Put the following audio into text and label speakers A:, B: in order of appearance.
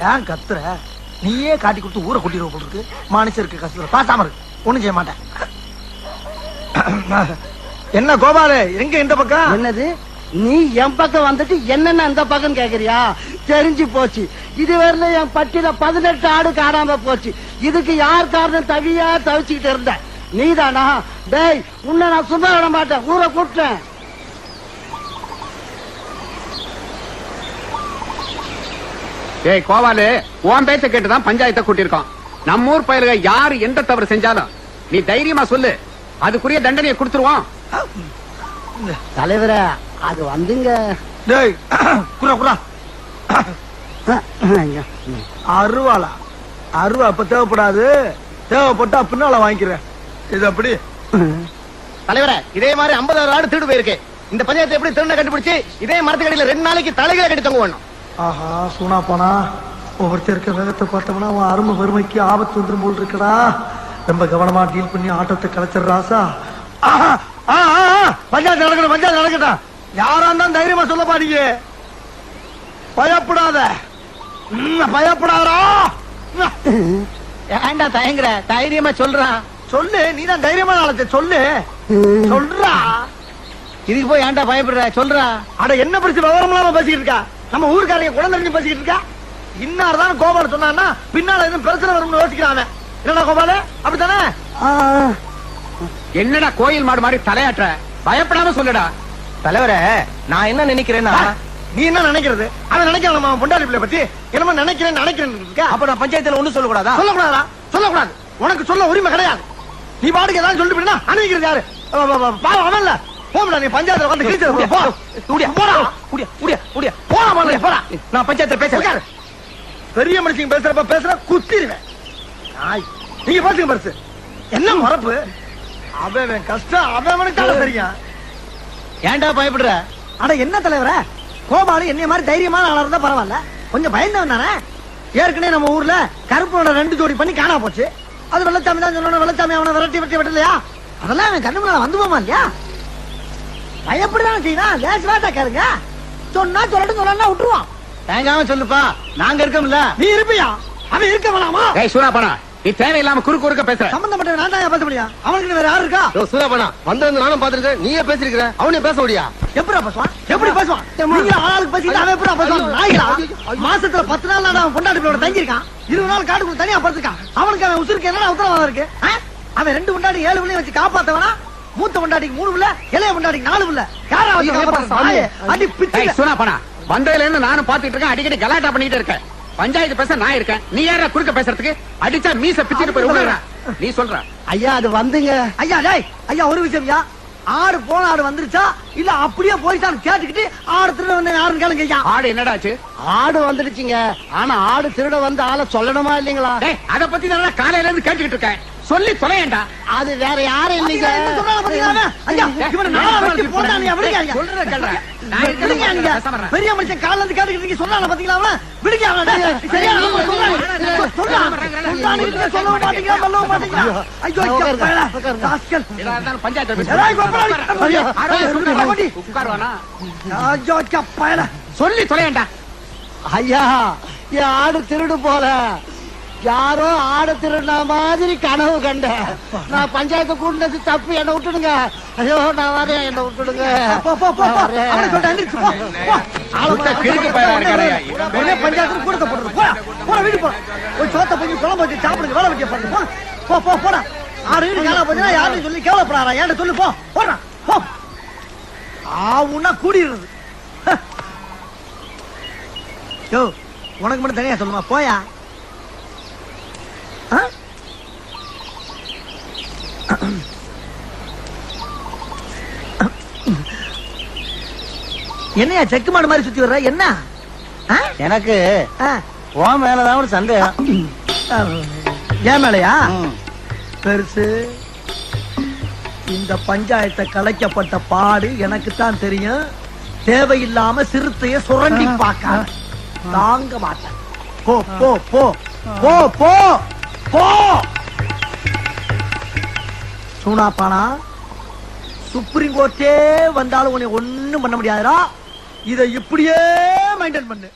A: ஏன் கத்துற? நீயே காட்டி கொடுத்து ஊரை கொட்டிடுவ போல இருக்கு. மனுஷருக்கு கஷ்டம் பாசாம இருக்கு, ஒண்ணும் செய்ய மாட்டேன். என்ன கோபாலு, எங்க இந்த பக்கம்?
B: என்னது, நீ என் பக்கம் வந்துட்டு என்னென்ன அந்த பக்கம் கேக்குறியா? தெரிஞ்சு போச்சு. இதுவரையில என் பட்டியல 18 ஆடு காணாம போச்சு. இதுக்கு யார் காரணம்? தவியா தவிச்சுக்கிட்டு இருந்த நீதானா? டேய், உன்னை நான் சும்மா விட மாட்டேன், ஊரை கூப்பிட்டேன்.
C: ஏய் கோவாலு, உன் பேச்ச கேட்டுதான் பஞ்சாயத்தை கூட்டியிருக்கோம். நம்ம ஊர் பயலுக யாரு எந்த தவறு செஞ்சாலும் நீ தைரியமா சொல்லு, அதுக்குரிய தண்டனையை கொடுத்துருவோம்.
B: தலைவரே, அது வந்துங்க.
A: டேய் குரா குரா, அருவாளா? அருவா இப்ப தேவைப்படாது, தேவைப்பட்டா பின்னால வாங்கிக்கிறேன். இது அப்படி
D: தலைவரே, இதே மாதிரி 50 ஆடு திருடு போயிருக்கு. இந்த பஞ்சாயத்தை எப்படி திருட கண்டுபிடிச்சு இதே மரத்துக்கடியில 2 நாளைக்கு தலைகளை கட்டி தொங்க வேணும்.
A: ஆஹா, சூனா போனா ஒவ்வொருத்தர் இருக்க வேகத்தை பார்த்தோம்னா அவன் அருமை வறுமைக்கு ஆபத்து வந்துடும் போல் இருக்கடா. ரொம்ப கவனமா டீல் பண்ணி ஆட்டத்தை கலைச்சிடுறாசா. பஞ்சாயத்து நடக்கணும், பஞ்சாயத்து நடக்கட்டும். யாரா இருந்தாலும் தைரியமா சொல்ல பாருங்க, பயப்படாத, பயப்படாதா.
D: ஏண்டா தயங்குற? தைரியமா சொல்றான்.
A: சொல்லு, நீதான் தைரியமா நாளத்தை சொல்லு. சொல்றா,
D: இதுக்கு போய் ஏண்டா பயப்படுற? சொல்றா.
A: அட என்ன பிரச்சனை விவரம் இல்லாம பேசிக்கிட்டு இருக்கா? நம்ம ஊருக்காரங்க குழந்தை பேசிக்கிட்டு இருக்கா? இன்னார்தான் கோபால சொன்னா பின்னால எதுவும் பிரச்சனை வரும்னு யோசிக்கிறாங்க. என்னடா கோபால, அப்படித்தானே?
C: என்னடா கோயில் மாடு மாதிரி தலையாட்டுற? பயப்படாம சொல்லுடா.
D: தலைவரே, நான் என்ன நினைக்கிறேன்னா,
A: நீ என்ன நினைக்கிறது? அவன் நினைக்கிறான் நம்ம பொண்டாடி பிள்ளை பத்தி என்னமா நினைக்கிறேன் நினைக்கிறேன்.
D: அப்ப நான் பஞ்சாயத்துல ஒண்ணும் சொல்லக்கூடாதா?
A: சொல்லக்கூடாதா? சொல்லக்கூடாது. உனக்கு சொல்ல உரிமை கிடையாது. நீ பாட்டுக்கு ஏதாவது சொல்லிட்டு போயிட்டா அனுப்பிக்கிறது யாரு? பாவம் அவன் இல்ல. போடா, நீ பஞ்சாயத்துல வந்து கிழிச்சு போ. போடா, முடியா முடியா முடியா, போடா முதல்ல, போடா.
D: நான் பஞ்சாயத்துல பேசுறேன்.
A: பெரிய மனுஷங்க பேசுறப்ப பேசுற குத்திடுவேன். நீங்க பாத்துங்க பரிசு, என்ன மரப்பு? அவன் கஷ்டம் அவனுக்கு தெரியும்.
D: ஏன்டா பயப்படுற?
A: அட என்ன தலைவர, கோபாலு என்னைய மாதிரி தைரியமான ஆளா இருந்தா பரவாயில்ல, கொஞ்சம் பயந்தவன் தானே. ஏற்கனவே நம்ம ஊர்ல கருப்பனோட 2 ஜோடி பண்ணி காணா போச்சு. அது வெள்ளச்சாமி தான் சொல்லணும். வெள்ளச்சாமி அவனை விரட்டி விரட்டி விட்டலையா? அதெல்லாம் அவன் கண்ணு முன்னால வந்து போமா இல்லையா? பயப்படுதான் செய்யணும். லேஸ் வேட்டா கேளுங்க, சொன்னா சொல்லட்டும், சொல்லலாம் விட்டுருவான்.
D: தயங்காம சொல்லுப்பா, நாங்க இருக்கோம்ல.
A: நீ இருப்பியா? அவன் இருக்க வேணாமா?
C: ஏய் சூராப்பனா, நீ தேவையில்லாம குறுக்க பேசுற.
A: சம்பந்தப்பட்ட நான் தான் பேச முடியும், அவனுக்கு வேற யாரு இருக்கா?
D: சூராப்பனா வந்து நானும் பாத்துருக்கேன். நீயே பேசிருக்கிற, அவனே பேச முடியா?
A: எப்படி பேசுவான்? எப்படி பேசுவான்? நீங்க ஆளுக்கு பேசிட்டு அவன் எப்படி பேசுவான்? நாய்களா? மாசத்துல 10 நாள் அவன் பொண்டாட்டிகளோட தங்கி இருக்கான், 20 நாள் காட்டுக்குள்ள தனியா படுத்துக்கான். அவனுக்கு அவன் உசுருக்கு என்ன உத்தரவாதம் இருக்கு? அவன் 2 பொண்டாட்டி 7 பிள்ளைய வச்சு காப்பாத்தவனா? மூத்த பொண்டாட்டிக்கு 3 பிள்ளை, இளைய பொண்டாட்டிக்கு 4 பிள்ளை. யாராவது அடி பிச்சு.
C: சூராப்பனா, வந்ததுல இருந்து நானும் பாத்துட்டு இருக்கேன், அடிக்கடி கலாட்டா பண்ணிட்டு இருக்கேன். பஞ்சாயத்து பேச நான் இருக்கேன், நீ யாரா குறுக்க பேசுறதுக்கு? அடிச்சா மீச பிச்சுட்டு போய் நீ சொல்ற.
B: ஐயா, அது வந்துங்க.
A: ஐயா டேய், ஐயா ஒரு விஷயம்யா. ஆடு போன ஆடு வந்துருச்சா இல்ல அப்படியே போயிட்டான்னு கேட்டுக்கிட்டு ஆடு திருட வந்து யாருன்னு கேளுங்க ஐயா.
C: ஆடு என்னடாச்சு?
B: ஆடு வந்துடுச்சுங்க. ஆனா ஆடு திருட வந்து ஆளை சொல்லணுமா இல்லீங்களா?
C: அத பத்தி நான் காலையில இருந்து கேட்டுக்கிட்டு இருக்கேன், சொல்லி தொலையேண்டா.
B: அது வேற யாரும் இல்லைங்க.
A: பெரிய மனுஷன் கால இருந்து கேட்டுக்கிட்டு சொன்னால பாத்தீங்களா?
C: சொல்லி தொலையேண்டா.
B: ஐயா, என் ஆடு திருடு போல, யாரோ ஆடு திருடின மாதிரி கனவு கண்ட. நான் பஞ்சாயத்து கூட்டினது தப்பு, என்ன விட்டுடுங்க. ஐயோ, நான் வரேன், என்ன விட்டுடுங்க.
A: பஞ்சாயத்து கூடத்தை போடுறது போட, வீடு போட, ஒரு சோத்த பஞ்சு குழம்பு வச்சு சாப்பிடுங்க, வேலை வெட்டிய பாருங்க. போடா, 6 வீடு காலா போச்சுன்னா யாரும் சொல்லி கேவலப்படாரா? ஏன்ட சொல்லு, போடுறா, போ. ஆவுன்னா கூடிடுறது. யோ, உனக்கு மட்டும் தனியா சொல்லுமா? போயா. என்னையா செக்கு மாடு மாதிரி சுத்தி வர்ற? என்ன
D: எனக்கு உன் மேலதான் ஒரு சந்தேகம்.
A: ஏன் மேலையா? பெருசு, இந்த பஞ்சாயத்தை கலைக்கப்பட்ட பாடு எனக்கு தான் தெரியும். தேவையில்லாம சிறுத்தைய சுரண்டி பார்க்க தாங்க மாட்டேன். போ போ போ போ போ போ. சூனாப்பானா, சுப்ரீம் கோர்ட்டே வந்தாலும் உன்னை ஒண்ணும் பண்ண முடியாதுடா. இதை இப்படியே மெயின்டைன் பண்ணு.